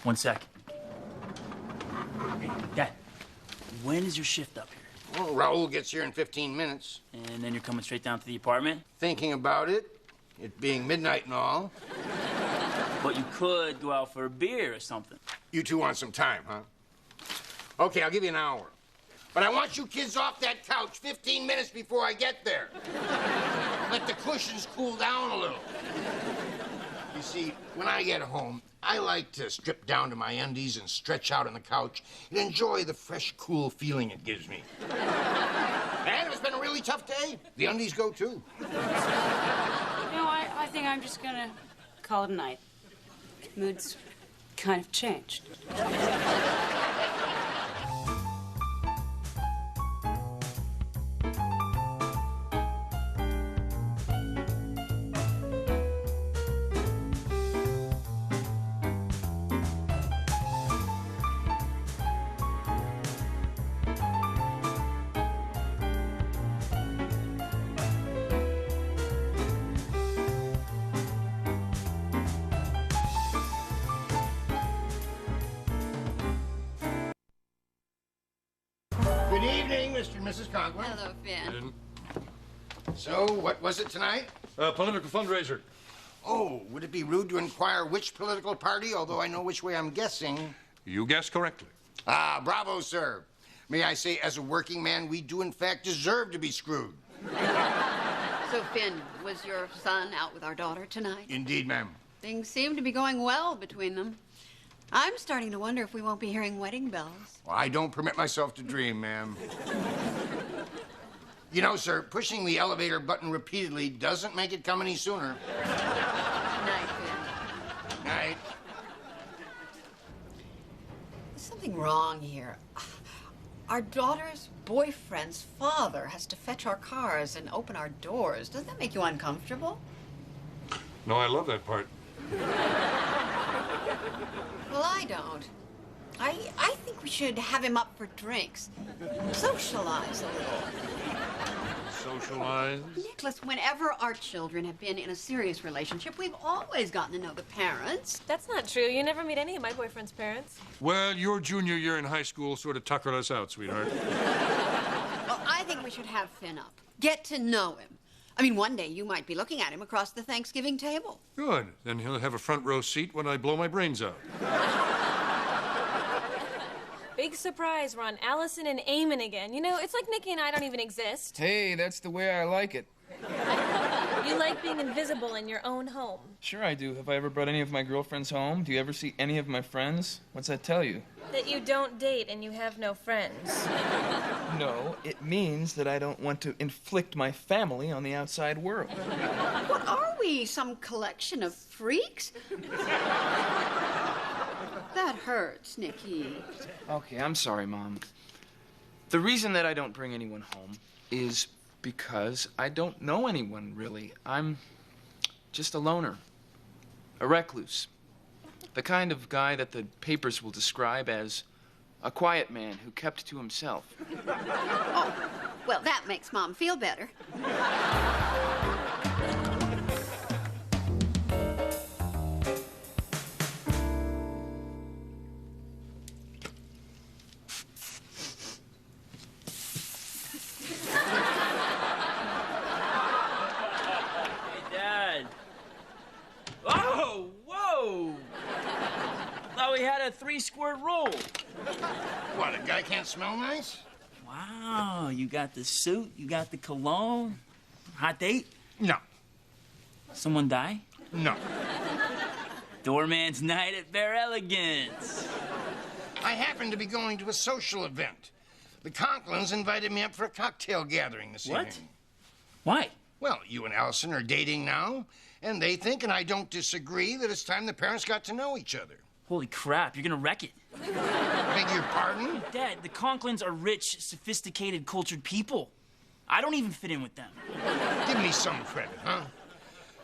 1 sec. Dad, when is your shift up here? Well, Raul gets here in 15 minutes. And then you're coming straight down to the apartment? Thinking about it being midnight and all. But you could go out for a beer or something. You two want some time, huh? Okay, I'll give you an hour. But I want you kids off that couch 15 minutes before I get there. Let the cushions cool down a little. You see, when I get home, I like to strip down to my undies and stretch out on the couch and enjoy the fresh, cool feeling it gives me. And if it's been a really tough day, the undies go too. I think I'm just gonna call it a night. Mood's kind of changed. Good evening, Mr. and Mrs. Conklin. Hello, Finn. So, what was it tonight? Political fundraiser. Oh, would it be rude to inquire which political party, although I know which way I'm guessing? You guessed correctly. Ah, bravo, sir. May I say, as a working man, we do in fact deserve to be screwed. So, Finn, was your son out with our daughter tonight? Indeed, ma'am. Things seem to be going well between them. I'm starting to wonder if we won't be hearing wedding bells. Well, I don't permit myself to dream, ma'am. You know, sir, pushing the elevator button repeatedly doesn't make it come any sooner. Night, Finn. Night. There's something wrong here. Our daughter's boyfriend's father has to fetch our cars and open our doors. Doesn't that make you uncomfortable? No, I love that part. Well, I don't. I think we should have him up for drinks. Socialize a little. Socialize. Nicholas, whenever our children have been in a serious relationship, we've always gotten to know the parents. That's not true. You never meet any of my boyfriend's parents. Well, your junior year in high school sort of tuckered us out, sweetheart. Well, I think we should have Finn up. Get to know him. I mean, one day you might be looking at him across the Thanksgiving table. Good. Then he'll have a front row seat when I blow my brains out. Big surprise, we're on Allison and Eamon again. You know, it's like Nikki and I don't even exist. Hey, that's the way I like it. You like being invisible in your own home. Sure I do. Have I ever brought any of my girlfriends home? Do you ever see any of my friends? What's that tell you? That you don't date and you have no friends. No, it means that I don't want to inflict my family on the outside world. What are we, some collection of freaks? That hurts, Nikki. Okay, I'm sorry, Mom. The reason that I don't bring anyone home is because I don't know anyone, really. I'm just a loner, a recluse. The kind of guy that the papers will describe as a quiet man who kept to himself. Oh, well, that makes Mom feel better. We had a 3-squirt roll. What, a guy can't smell nice? Wow, you got the suit, you got the cologne. Hot date? No. Someone die? No. Doorman's night at Bear Elegance. I happen to be going to a social event. The Conklins invited me up for a cocktail gathering this evening. What? Why? Well, you and Allison are dating now, and they think, and I don't disagree, that it's time the parents got to know each other. Holy crap, you're gonna wreck it. Beg your pardon? Dad, the Conklins are rich, sophisticated, cultured people. I don't even fit in with them. Give me some credit, huh?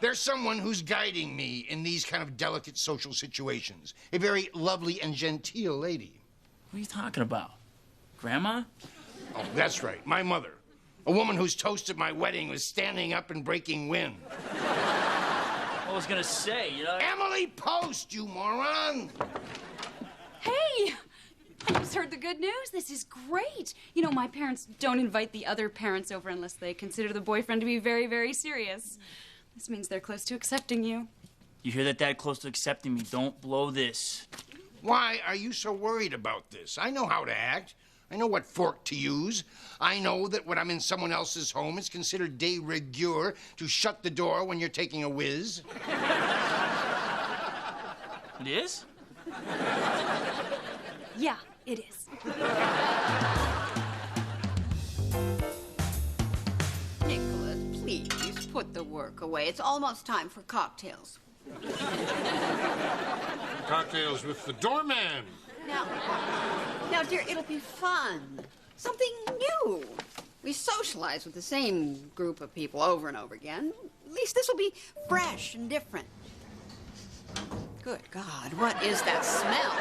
There's someone who's guiding me in these kind of delicate social situations. A very lovely and genteel lady. What are you talking about? Grandma? Oh, that's right, my mother. A woman whose toast at my wedding was standing up and breaking wind. I was gonna say, you know... Emily Post, you moron! Hey! I just heard the good news. This is great. You know, my parents don't invite the other parents over unless they consider the boyfriend to be very, very serious. This means they're close to accepting you. You hear that close to accepting me? Don't blow this. Why are you so worried about this? I know how to act. I know what fork to use. I know that when I'm in someone else's home, it's considered de rigueur to shut the door when you're taking a whiz. It is? Yeah, it is. Nicholas, please put the work away. It's almost time for cocktails. Cocktails with the doorman. Now, dear, it'll be fun. Something new. We socialize with the same group of people over and over again. At least this will be fresh and different. Good God, what is that smell?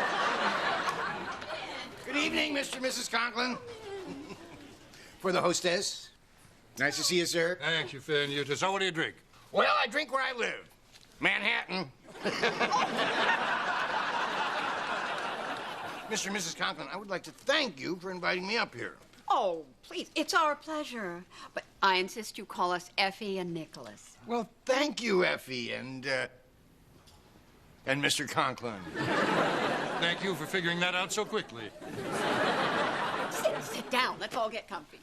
Good evening, Mr. and Mrs. Conklin. For the hostess. Nice to see you, sir. Thank you, Finn. So what do you drink? Well, I drink where I live. Manhattan. Mr. and Mrs. Conklin, I would like to thank you for inviting me up here. Oh, please, it's our pleasure. But I insist you call us Effie and Nicholas. Well, thank you, Effie, and Mr. Conklin. Thank you for figuring that out so quickly. Sit down. Let's all get comfy.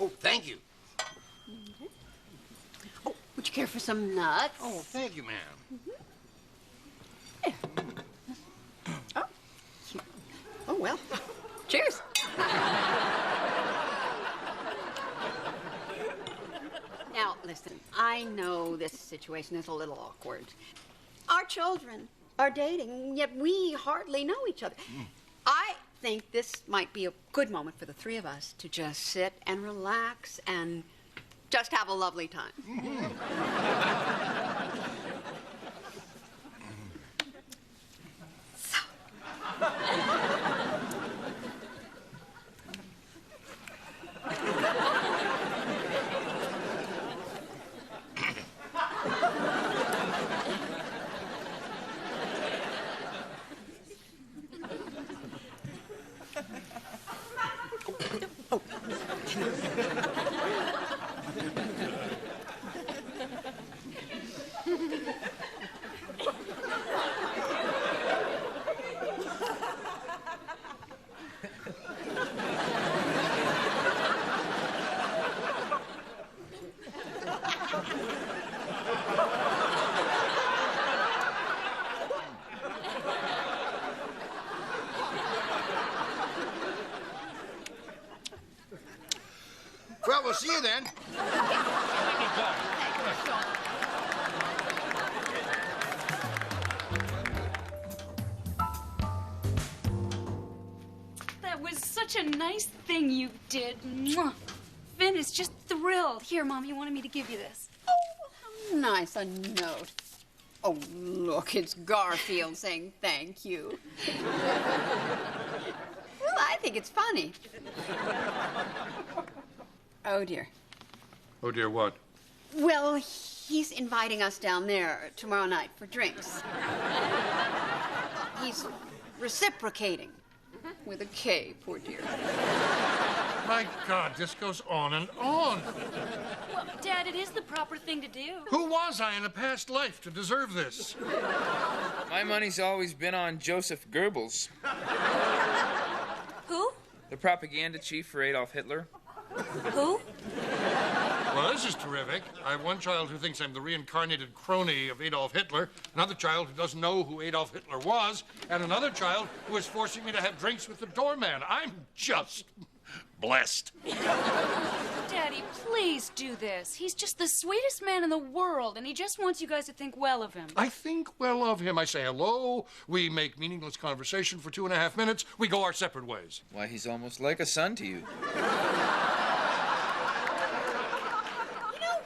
Oh, thank you. Oh, would you care for some nuts? Oh, thank you, ma'am. Oh, well. Cheers. Now, listen, I know this situation is a little awkward. Our children are dating, yet we hardly know each other. I think this might be a good moment for the three of us to just sit and relax and just have a lovely time. Well, we'll see you then. That was such a nice thing you did. Mwah. Finn is just thrilled. Here, Mom, you wanted me to give you this. Oh, how nice a note. Oh, look, it's Garfield saying thank you. Well, I think it's funny. Oh, dear. Oh, dear, what? Well, he's inviting us down there tomorrow night for drinks. He's reciprocating with a K, poor dear. My God, this goes on and on. Well, Dad, it is the proper thing to do. Who was I in a past life to deserve this? My money's always been on Joseph Goebbels, Who? the propaganda chief for Adolf Hitler. Who? Well, this is terrific. I have one child who thinks I'm the reincarnated crony of Adolf Hitler, another child who doesn't know who Adolf Hitler was, and another child who is forcing me to have drinks with the doorman. I'm just blessed. Daddy, please do this. He's just the sweetest man in the world, and he just wants you guys to think well of him. I think well of him. I say hello. We make meaningless conversation for 2.5 minutes. We go our separate ways. Why, he's almost like a son to you.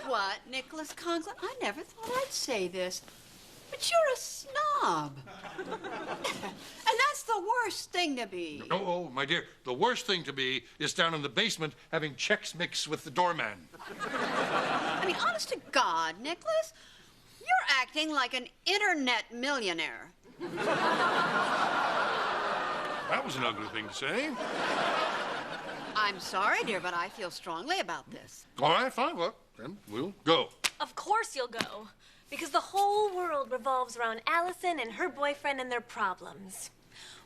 What, Nicholas Conklin? I never thought I'd say this, but you're a snob. And that's the worst thing to be. Oh, my dear, the worst thing to be is down in the basement having Chex Mix with the doorman. I mean, honest to God, Nicholas, you're acting like an internet millionaire. That was an ugly thing to say. I'm sorry, dear, but I feel strongly about this. All right, fine. Well, then we'll go. Of course you'll go. Because the whole world revolves around Allison and her boyfriend and their problems.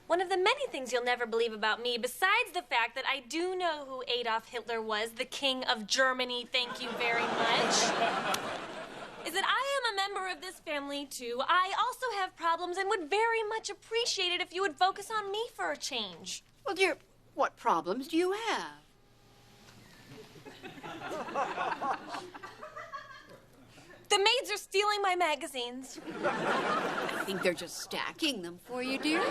One of the many things you'll never believe about me, besides the fact that I do know who Adolf Hitler was, the King of Germany, thank you very much, is that I am a member of this family, too. I also have problems and would very much appreciate it if you would focus on me for a change. Well, dear, what problems do you have? The maids are stealing my magazines. I think they're just stacking them for you, dear.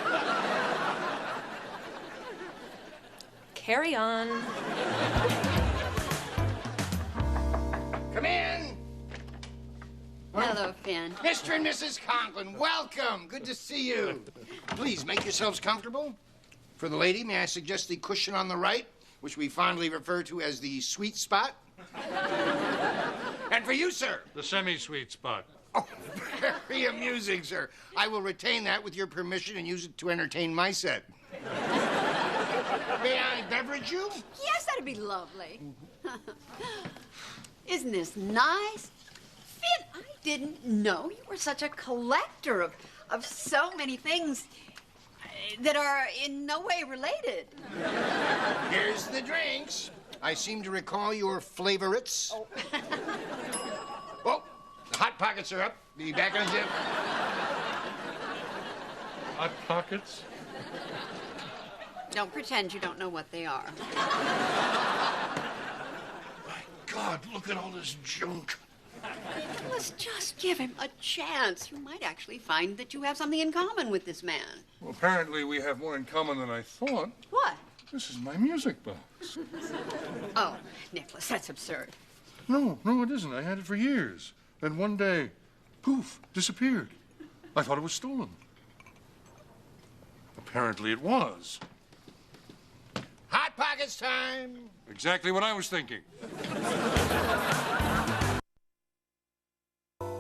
Carry on. Come in. Hello, Finn. Mr. and Mrs. Conklin, welcome. Good to see you. Please make yourselves comfortable. For the lady, may I suggest the cushion on the right, which we fondly refer to as the sweet spot? And for you, sir. The semi-sweet spot. Oh, very amusing, sir. I will retain that with your permission and use it to entertain my set. May I beverage you? Yes, that'd be lovely. Isn't this nice? Finn, I didn't know you were such a collector of so many things that are in no way related. Here's the drinks. I seem to recall your favorites. Oh. Oh, the Hot Pockets are up. Be back in a jiff. Hot Pockets? Don't pretend you don't know what they are. My God, look at all this junk. Let's just give him a chance. You might actually find that you have something in common with this man. Well, apparently we have more in common than I thought. What? This is my music box. Oh, Nicholas, that's absurd. No, it isn't. I had it for years. Then one day, poof, disappeared. I thought it was stolen. Apparently it was. Hot Pockets time. Exactly what I was thinking.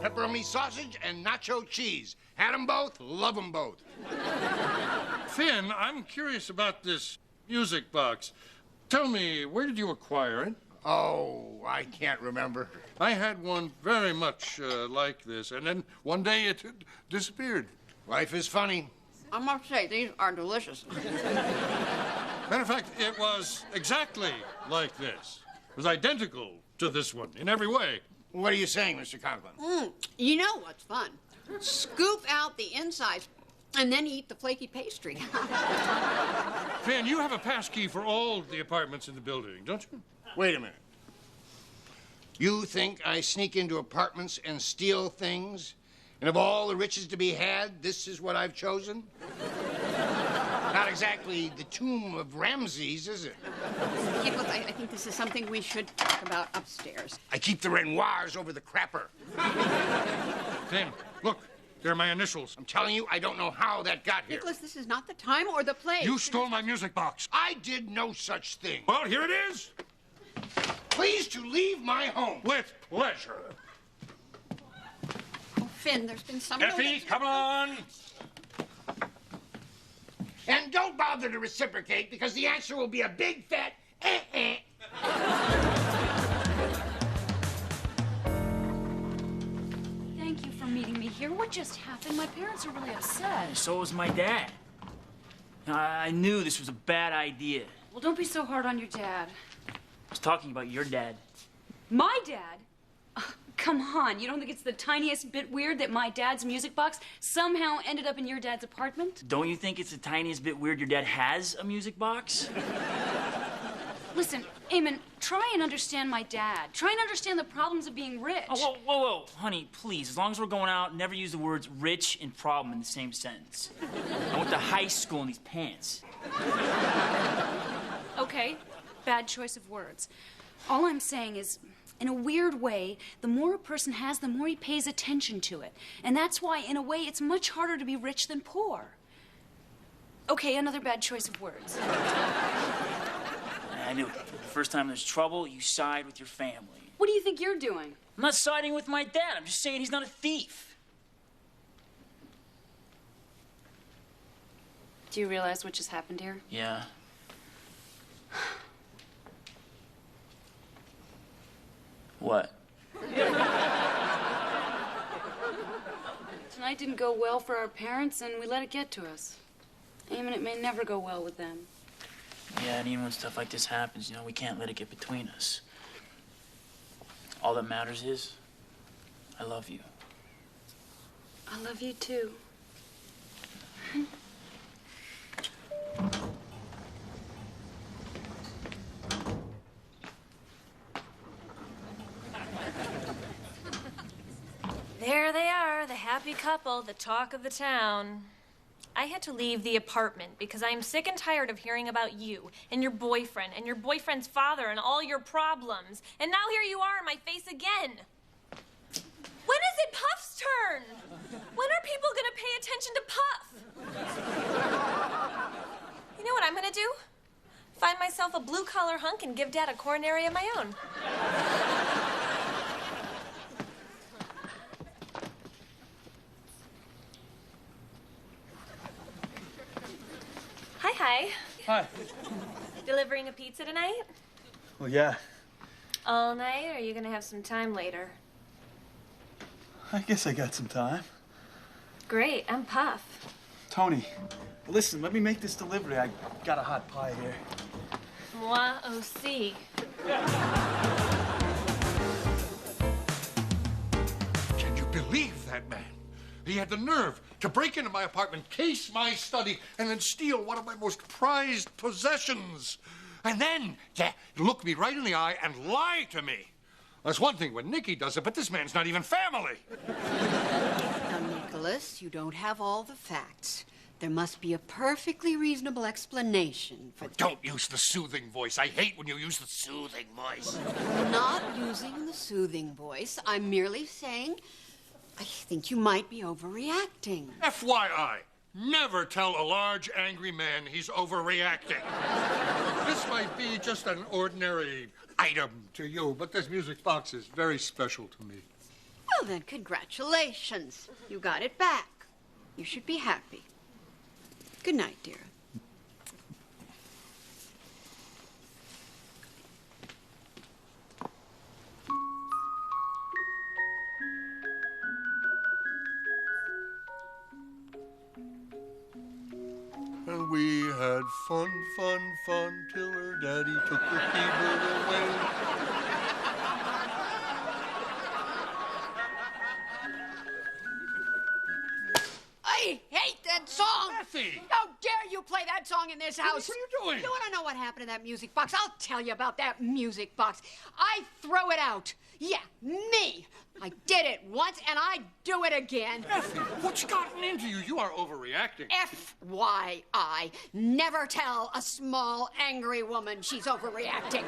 Pepperoni sausage and nacho cheese. Had them both, love them both. Finn, I'm curious about this music box. Tell me, where did you acquire it? Oh, I can't remember. I had one very much like this, and then one day it disappeared. Life is funny. I must say, these are delicious. Matter of fact, it was exactly like this. It was identical to this one in every way. What are you saying, Mr. Conklin? You know what's fun? Scoop out the insides and then eat the flaky pastry. Finn, you have a passkey for all the apartments in the building, don't you? Wait a minute. You think I sneak into apartments and steal things? And of all the riches to be had, this is what I've chosen? Not exactly the tomb of Ramses, is it? Nicholas, I think this is something we should talk about upstairs. I keep the Renoirs over the crapper. Finn, look, they're my initials. I'm telling you, I don't know how that got here. Nicholas, this is not the time or the place. You stole my music box. I did no such thing. Well, here it is. Please to leave my home. With pleasure. Oh, Finn, there's been some... Effie, come on. And don't bother to reciprocate, because the answer will be a big fat eh. Thank you for meeting me here. What just happened? My parents are really upset. So was my dad. I knew this was a bad idea. Well, don't be so hard on your dad. I was talking about your dad. My dad? Come on, you don't think it's the tiniest bit weird that my dad's music box somehow ended up in your dad's apartment? Don't you think it's the tiniest bit weird your dad has a music box? Listen, Eamon, try and understand my dad. Try and understand the problems of being rich. Oh, whoa, honey, please. As long as we're going out, never use the words rich and problem in the same sentence. I went to high school in these pants. Okay, bad choice of words. All I'm saying is, in a weird way, the more a person has, the more he pays attention to it. And that's why, in a way, it's much harder to be rich than poor. Okay, another bad choice of words. I knew it. The first time there's trouble, you side with your family. What do you think you're doing? I'm not siding with my dad. I'm just saying he's not a thief. Do you realize what just happened here? Yeah. What? Tonight didn't go well for our parents, and we let it get to us. Aim, and it may never go well with them. Yeah, and even when stuff like this happens, we can't let it get between us. All that matters is, I love you. I love you too. There they are, the happy couple, the talk of the town. I had to leave the apartment because I am sick and tired of hearing about you and your boyfriend and your boyfriend's father and all your problems. And now here you are in my face again. When is it Puff's turn? When are people gonna pay attention to Puff? You know what I'm gonna do? Find myself a blue-collar hunk and give Dad a coronary of my own. Hi. Hi. Delivering a pizza tonight? Well, yeah. All night, or are you gonna have some time later? I guess I got some time. Great, I'm Puff. Tony, listen, let me make this delivery. I got a hot pie here. Moi aussi. Can you believe that man? He had the nerve to break into my apartment, case my study, and then steal one of my most prized possessions. And then, look me right in the eye and lie to me. That's one thing when Nikki does it, but this man's not even family. Now, Nicholas, you don't have all the facts. There must be a perfectly reasonable explanation for Don't use the soothing voice. I hate when you use the soothing voice. I'm not using the soothing voice. I'm merely saying I think you might be overreacting. FYI, never tell a large, angry man he's overreacting. This might be just an ordinary item to you, but this music box is very special to me. Well, then, congratulations. You got it back. You should be happy. Good night, dear. And we had fun till her daddy took the keyboard away. I hate that song! Effie! How dare you play that song in this house? What are you doing? You want to know what happened to that music box? I'll tell you about that music box. I throw it out. Yeah, me. I did it once, and I do it again. Effie, what's gotten into you? You are overreacting. FYI, never tell a small, angry woman she's overreacting.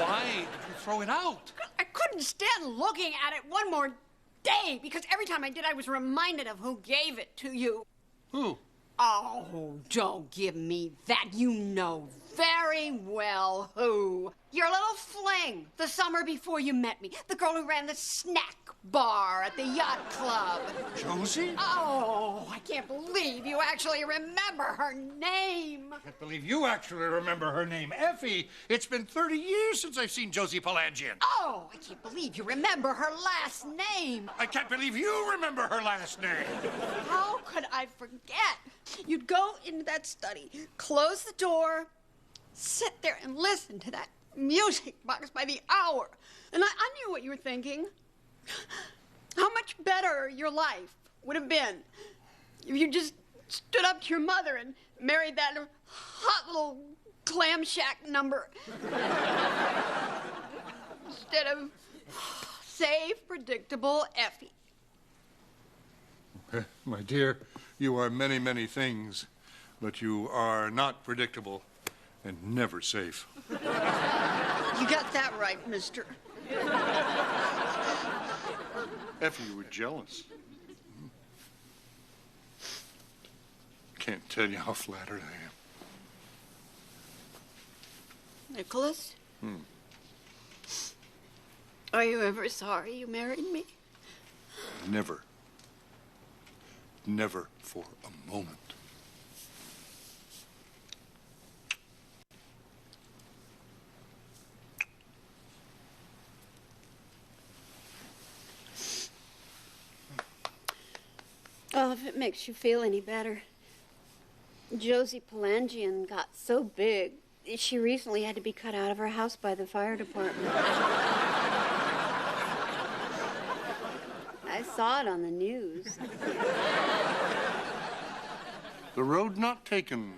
Why did you throw it out? I couldn't stand looking at it one more day, because every time I did, I was reminded of who gave it to you. Who? Oh, don't give me that. You know very well who. Your little fling the summer before you met me. The girl who ran the snack bar at the yacht club. Josie? Oh, I can't believe you actually remember her name. I can't believe you actually remember her name. Effie, it's been 30 years since I've seen Josie Palangian. Oh, I can't believe you remember her last name. I can't believe you remember her last name. How could I forget? You'd go into that study, close the door, sit there and listen to that music box by the hour. And I knew what you were thinking. How much better your life would have been if you just stood up to your mother and married that hot little clam shack number. Instead of safe, predictable Effie. My dear, you are many, many things, but you are not predictable and never safe. You got that right, mister. Effie, you were jealous. Can't tell you how flattered I am. Nicholas? Are you ever sorry you married me? Never. Never for a moment. if it makes you feel any better, Josie Palangian got so big, she recently had to be cut out of her house by the fire department. I saw it on the news. The road not taken.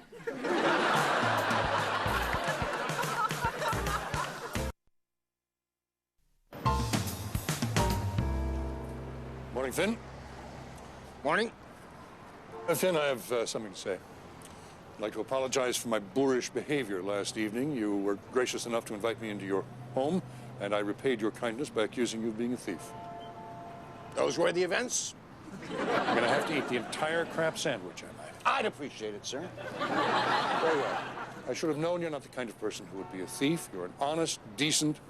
Morning, Finn. Morning. Finn, I have something to say. I'd like to apologize for my boorish behavior last evening. You were gracious enough to invite me into your home, and I repaid your kindness by accusing you of being a thief. Those were the events? I'm going to have to eat the entire crab sandwich, I might. I'd appreciate it, sir. Very well. I should have known you're not the kind of person who would be a thief. You're an honest, decent,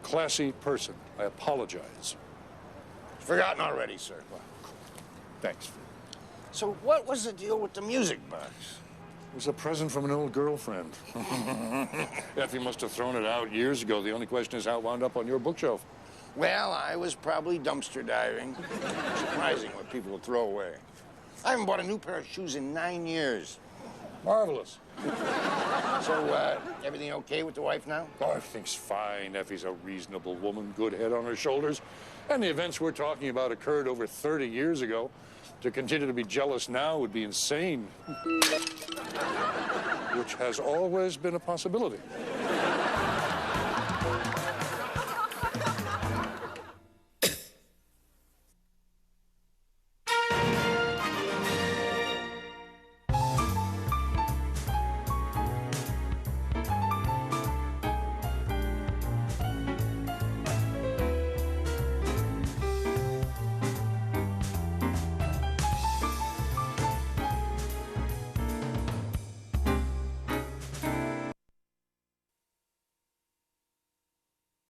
classy person. I apologize. Forgotten already, sir. Well, thanks. So what was the deal with the music box? It was a present from an old girlfriend. Effie must have thrown it out years ago. The only question is how it wound up on your bookshelf. Well, I was probably dumpster diving. Surprising what people will throw away. I haven't bought a new pair of shoes in 9 years. Marvelous. So, everything okay with the wife now? Oh, everything's fine. Effie's a reasonable woman, good head on her shoulders. And the events we're talking about occurred over 30 years ago. To continue to be jealous now would be insane. Which has always been a possibility.